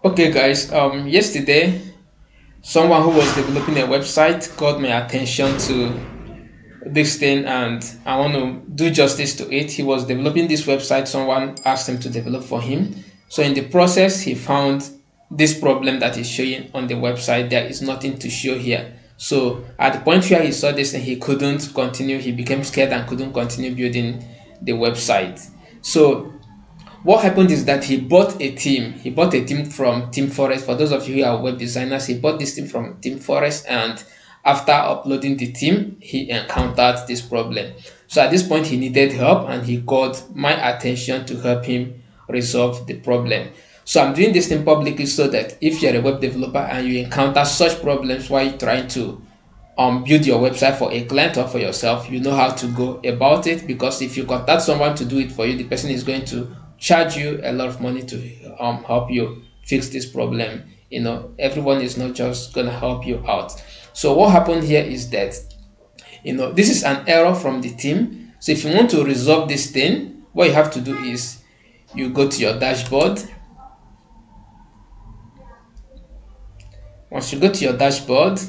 Okay, guys. Yesterday, someone who was developing a website called my attention to this thing, and I want to do justice to it. He was developing this website. Someone asked him to develop for him. So in the process, he found this problem that is showing on the website. There is nothing to show here. So at the point where he saw this, and he couldn't continue. He became scared and couldn't continue building the website. So what happened is that he bought a team. He bought a team from Team Forest. For those of you who are web designers, he bought this team from Team Forest, and after uploading the team, he encountered this problem. So at this point, he needed help, and he called my attention to help him resolve the problem. So I'm doing this thing publicly so that if you're a web developer and you encounter such problems while trying to build your website for a client or for yourself, you know how to go about it. Because if you contact someone to do it for you, the person is going to charge you a lot of money to help you fix this problem. Everyone is not just gonna help you out. So what happened here is that this is an error from the team. So if you want to resolve this thing, what you have to do is you go to your dashboard. Once you go to your dashboard,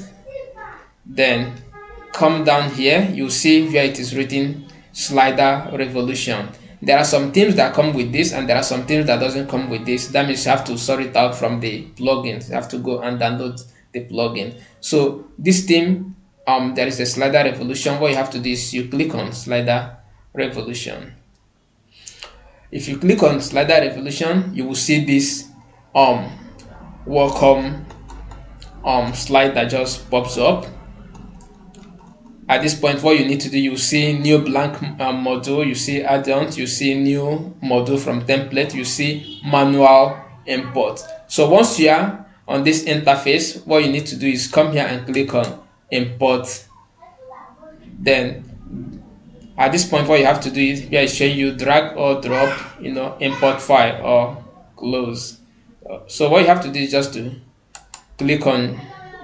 then come down here, you see where it is written slider revolution. There are some themes that come with this, and there are some themes that doesn't come with this. That means you have to sort it out from the plugins. You have to go and download the plugin. So this theme, there is a slider revolution. What you have to do is you click on slider revolution. If you click on slider revolution, you will see this welcome slide that just pops up. At this point, what you need to do, you see new blank module, you see add-ons, you see new module from template, you see manual import. So once you are on this interface, what you need to do is come here and click on import. Then at this point, what you have to do is here is showing you drag or drop, import file or close. So what you have to do is just to click on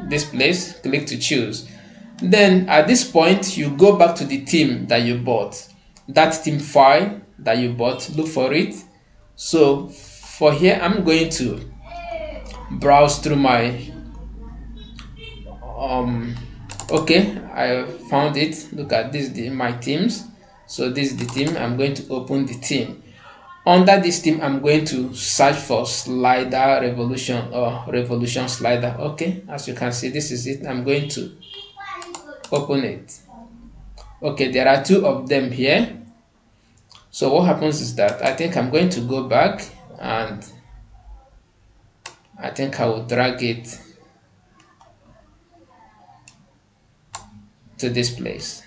this place, click to choose. Then at this point, you go back to the theme that you bought, that theme file that you bought, look for it. So for here, I'm going to browse through my okay, I found it. Look at this, my themes. So this is the theme. I'm going to open the theme. Under this theme, I'm going to search for slider revolution or revolution slider. Okay, as you can see, this is it. I'm going to open it. Okay, there are two of them here. So what happens is that I think I'm going to go back, and I think I will drag it to this place.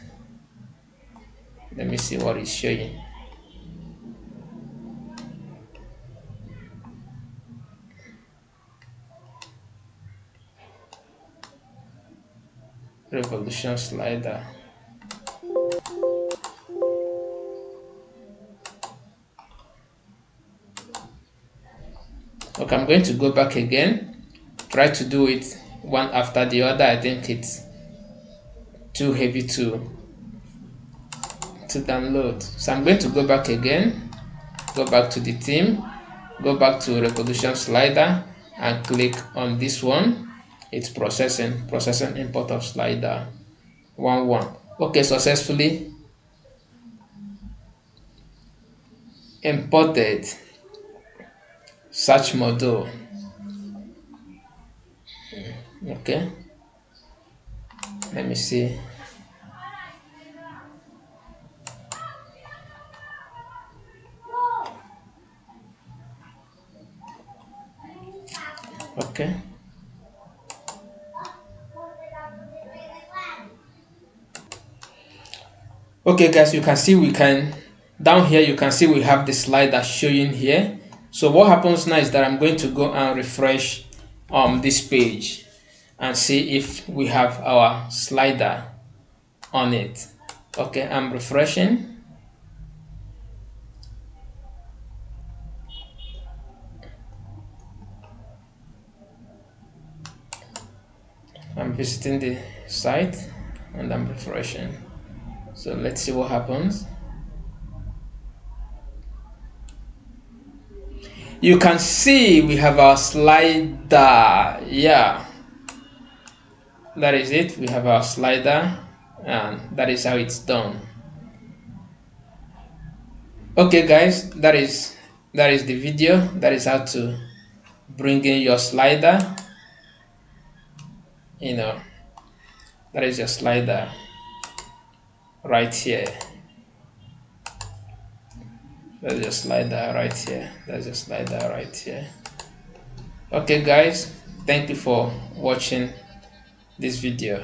Let me see what it's showing. Revolution slider. Okay, I'm going to go back again, try to do it one after the other. I think it's too heavy to download. So I'm going to go back again, go back to the theme, go back to revolution slider, and click on this one. It's processing import of slider 1.1. Okay, successfully imported search module. Okay, let me see. Okay, okay guys, you can see we can down here, you can see we have the slider showing here. So what happens now is that I'm going to go and refresh this page and see if we have our slider on it. Okay, I'm refreshing. I'm visiting the site and I'm refreshing. So let's see what happens. you can see we have our slider. Yeah, that is it. We have our slider, and that is how it's done. Okay guys, that is the video. That is how to bring in your slider. You know, that is your slider right here. That's your slider right here. That's your slider right here. Okay guys, thank you for watching this video.